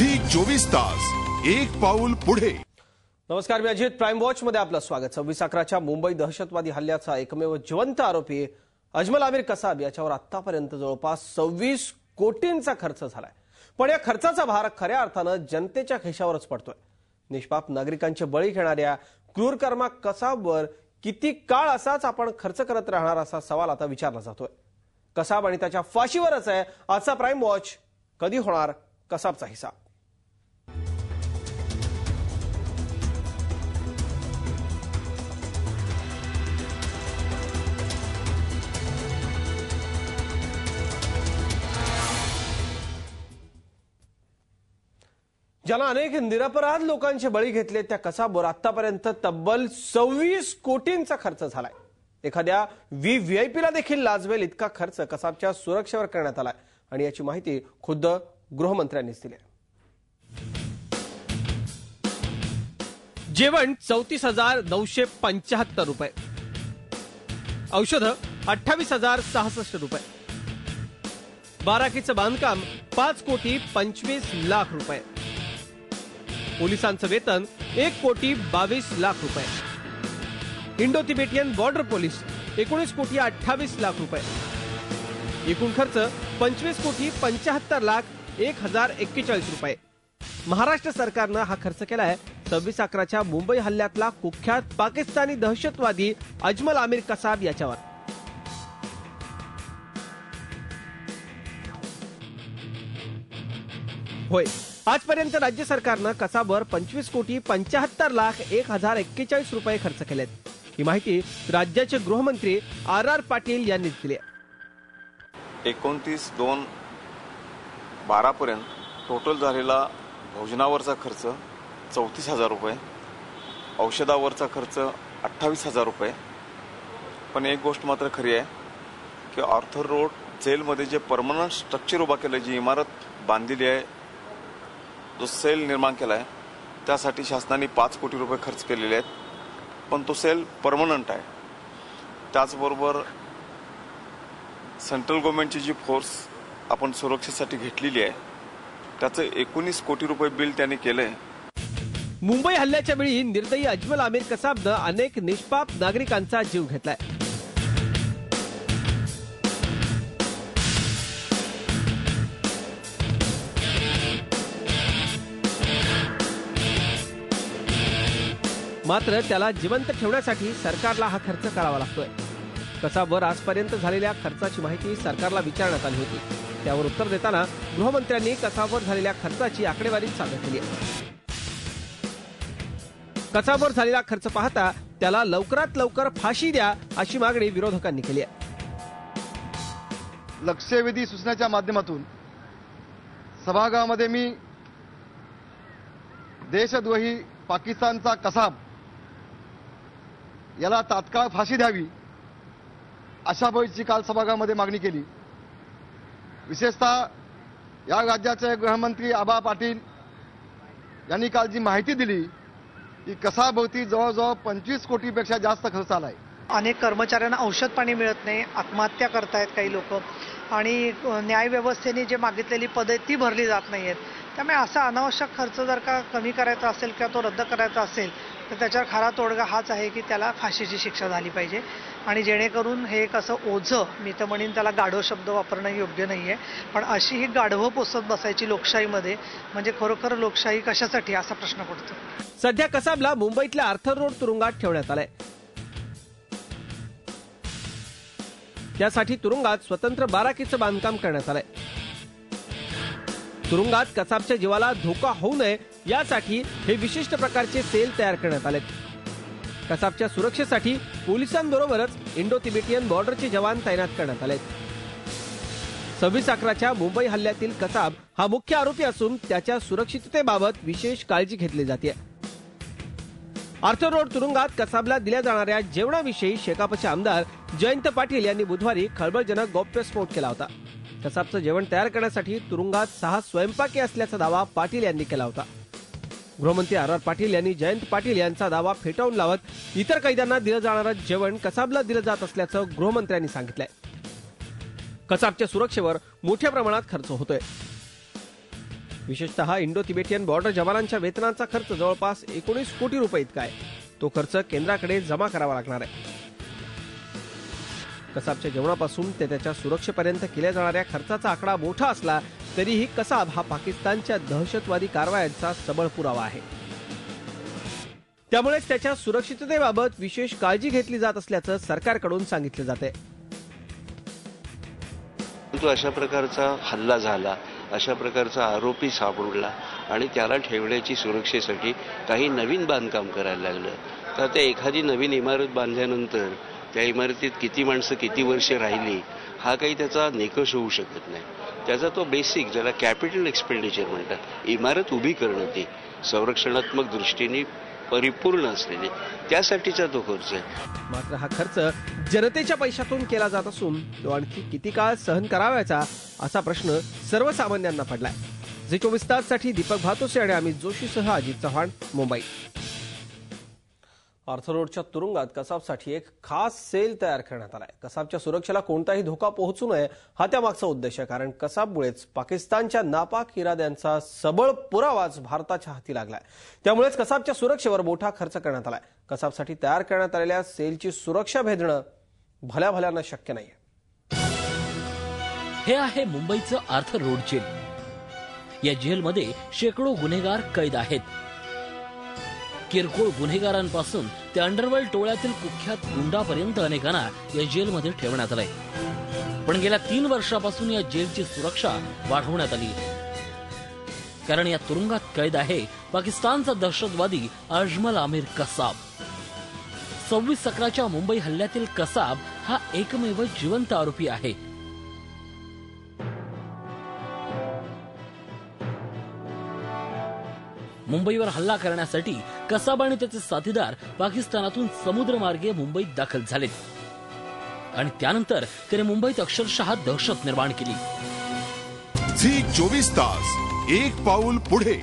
Zee 24 एक पाऊल पुढे। नमस्कार, मी अजित. प्राईम वॉच मध्ये आपलं स्वागत. 26/11च्या मुंबई दहशतवादी हल्ल्याचा एकमेव जिवंत आरोपी अजमल आमिर कसाब याच्यावर आतापर्यंत जवळपास 26 कोटींचा खर्च झालाय. पण या खर्चाचा भार खऱ्या अर्थानं जनतेच्या खिशावरच पडतोय. निष्पाप नागरिकांचे बळी घेणाऱ्या क्रूरकर्मा कसाबवर किती काळ असाच आपण खर्च करत राहणार असा सवाल आता विचारला जातोय. कसाब आणि त्याच्या फाशीवरच आहे आजचा प्राईम वॉच. कधी होणार कसाबचा हिसाब? ज्याला अनेक निरपराध लोकांचे बळी घेतले त्या कसाबवर आतापर्यंत तब्बल 26 कोटींचा खर्च झालाय. एखाद्या व्हीआयपीला देखील लाजवेल इतका खर्च कसाबच्या सुरक्षेवर करण्यात आलाय आणि याची माहिती खुद्द गृहमंत्र्यांनीच दिली आहे. जेवण 34,975 रुपये, औषधं 28,066 रुपये, बाराकीचं बांधकाम 5,25,00,000 रुपये, पोलिसांचं वेतन 1,22,00,000 रुपये, इंडो तिबेटियन बॉर्डर पोलीस 19,28,00,000 रुपये, एकूण खर्च 25,75,01,041 रुपये. महाराष्ट्र सरकारनं हा खर्च केलाय 26/11च्या मुंबई हल्ल्यातला कुख्यात पाकिस्तानी दहशतवादी अजमल आमिर कसाब याच्यावर. होय, आजपर्यंत राज्य सरकारनं कसाबवर 25,75,01,041 रुपये खर्च केलेत. ही माहिती राज्याचे गृहमंत्री आर पाटील यांनी दिली आहे. 29/2/12 पर्यंत टोटल झालेला भोजनावरचा खर्च 34,000 रुपये, औषधावरचा खर्च 28,000 रुपये. पण एक गोष्ट मात्र खरी आहे की आर्थर रोड जेलमध्ये जे परमनंट स्ट्रक्चर उभा केलं, जी इमारत बांधलेली आहे, जो सेल निर्माण केला आहे, त्यासाठी शासनाने 5 कोटी रुपये खर्च केलेले आहेत. पण तो सेल परमनंट आहे. त्याचबरोबर सेंट्रल गव्हर्नमेंटची जी फोर्स आपण सुरक्षेसाठी घेतलेली आहे, त्याचं 19 कोटी रुपये बिल त्यांनी केलंय. मुंबई हल्ल्याच्या वेळी निर्दयी अजमल आमिर कसाबनं अनेक निष्पाप नागरिकांचा जीव घेतलाय. मात्र त्याला जिवंत ठेवण्यासाठी सरकारला हा खर्च करावा लागतोय. कसाबवर आजपर्यंत झालेल्या खर्चाची माहिती सरकारला विचारण्यात आली होती. त्यावर उत्तर देताना गृहमंत्र्यांनी कसाबवर झालेल्या खर्चाची आकडेवारी सादर केली आहे. कसाबवर झालेला खर्च पाहता त्याला लवकरात लवकर फाशी द्या अशी मागणी विरोधकांनी केली आहे. लक्षवेधी सूचनेच्या माध्यमातून सभागृहामध्ये मी देशद्रोही पाकिस्तानचा कसाब याला तात्काळ फाशी द्यावी अशा बाबतची काल सभागृहामध्ये मागणी केली. विशेषतः या राज्याचे गृहमंत्री आबा पाटील यांनी काल जी माहिती दिली की कसाबभोवती जवळजवळ 25 कोटीपेक्षा जास्त खर्च आलाय. अनेक कर्मचाऱ्यांना औषध पाणी मिळत नाही, आत्महत्या करतायत काही लोक, आणि न्यायव्यवस्थेने जे मागितलेली पदे ती भरली जात नाहीयेत. त्यामुळे असा अनावश्यक खर्च जर का कमी करायचा असेल किंवा तो रद्द करायचा असेल तर त्याच्यावर खरा तोडगा हाच आहे की त्याला फाशीची शिक्षा झाली पाहिजे. आणि जेणेकरून हे एक असं ओझं, मी तर म्हणेन त्याला गाढव शब्द वापरणं योग्य नाहीये, पण अशी ही गाढवं पोसत बसायची लोकशाहीमध्ये, म्हणजे खरोखर लोकशाही कशासाठी असा प्रश्न पडतो. सध्या कसाबला मुंबईतल्या आर्थर रोड तुरुंगात ठेवण्यात आलंय. त्यासाठी तुरुंगात स्वतंत्र बाराकीचं बांधकाम करण्यात आलंय. तुरुंगात कसाबच्या जीवाला धोका होऊ नये यासाठी हे विशिष्ट प्रकारचे सेल तयार करण्यात आलेत. कसाबच्या सुरक्षेसाठी पोलिसांबरोबरच इंडो तिबेटियन बॉर्डरचे जवान तैनात करण्यात आलेत. 26/11च्या मुंबई हल्ल्यातील कसाब हा मुख्य आरोपी असून त्याच्या सुरक्षिततेबाबत विशेष काळजी घेतली जाते. आर्थर रोड तुरुंगात कसाबला दिल्या जाणाऱ्या जेवणाविषयी शेकापचे आमदार जयंत पाटील यांनी बुधवारी खळबळजनक गौप्यस्फोट केला होता. कसाबचं जेवण तयार करण्यासाठी तुरुंगात 6 स्वयंपाकी असल्याचा दावा पाटील यांनी केला होता. गृहमंत्री आर पाटील यांनी जयंत पाटील यांचा दावा फेटाळून लावत इतर कैद्यांना दिलं जाणारं जेवण कसाबला दिलं जात असल्याचं गृहमंत्र्यांनी सांगितलंय. कसाबच्या सुरक्षेवर मोठ्या प्रमाणात खर्च होतोय. विशेषतः इंडो तिबेटियन बॉर्डर जवानांच्या वेतनाचा खर्च जवळपास 19 कोटी रुपये इतका आहे. तो खर्च केंद्राकडे जमा करावा लागणार आहे. कसाबच्या जेवणापासून ते त्याच्या सुरक्षेपर्यंत केल्या जाणाऱ्या खर्चाचा आकडा मोठा असला तरीही कसाब हा पाकिस्तानच्या दहशतवादी कारवायांचा सबळ पुरावा आहे. त्यामुळेच त्याच्या सुरक्षिततेबाबत विशेष काळजी घेतली जात असल्याचं सरकारकडून सांगितलं जात आहे. अशा प्रकारचा हल्ला झाला, अशा प्रकारचा आरोपी सापडला आणि त्याला ठेवण्याची सुरक्षेसाठी काही नवीन बांधकाम करायला लागलं, तर ते एखादी नवीन इमारत बांधल्यानंतर त्या इमारतीत किती माणसं किती वर्ष राहिली हा काही त्याचा निकष होऊ शकत नाही. त्याचा तो बेसिक, ज्याला कॅपिटल एक्सपेंडिचर म्हणतात, इमारत उभी करणं, ती संरक्षणात्मक दृष्टीने परिपूर्ण असलेली, त्यासाठीचा तो खर्च आहे. मात्र हा खर्च जनतेच्या पैशातून केला जात असून तो आणखी किती काळ सहन करावायचा असा प्रश्न सर्वसामान्यांना पडलाय. झी 24 ताससाठी दीपक भातोसे आणि अमित जोशीसह अजित चव्हाण, मुंबई. आर्थर रोडच्या तुरुंगात कसाबसाठी एक खास सेल तयार करण्यात आलाय. कसाबच्या सुरक्षेला कोणताही धोका पोहोचू नये हा त्यामागचा उद्देश आहे. कारण कसाबमुळेच पाकिस्तानच्या नापाक इराद्यांचा सबळ पुरावाच भारताच्या हाती लागलाय. त्यामुळेच कसाबच्या सुरक्षेवर मोठा खर्च करण्यात आलाय. कसाबसाठी तयार करण्यात आलेल्या सेलची सुरक्षा भेदणं भल्याभल्यांना शक्य नाहीये. हे आहे मुंबईचं आर्थर रोड जेल. या जेलमध्ये शेकडो गुन्हेगार कैद आहेत. किरकोळ गुन्हेगारांपासून ते अंडरवर्ल्ड टोळ्यातील कुख्यात गुंडापर्यंत अनेकांना या जेलमध्ये ठेवण्यात आलंय. पण गेल्या 3 वर्षापासून या जेलची सुरक्षा वाढवण्यात आली, कारण या तुरुंगात कैद आहे पाकिस्तानचा दहशतवादी अजमल आमिर कसाब. 26/11च्या मुंबई हल्ल्यातील कसाब हा एकमेव जिवंत आरोपी आहे. मुंबईवर हल्ला करण्यासाठी कसाब आणि त्याचे साथीदार पाकिस्तानातून समुद्रमार्गे मुंबईत दाखल झालेत आणि त्यानंतर त्याने मुंबईत अक्षरशः दहशत निर्माण केली. झी 24 तास, एक पाऊल पुढे.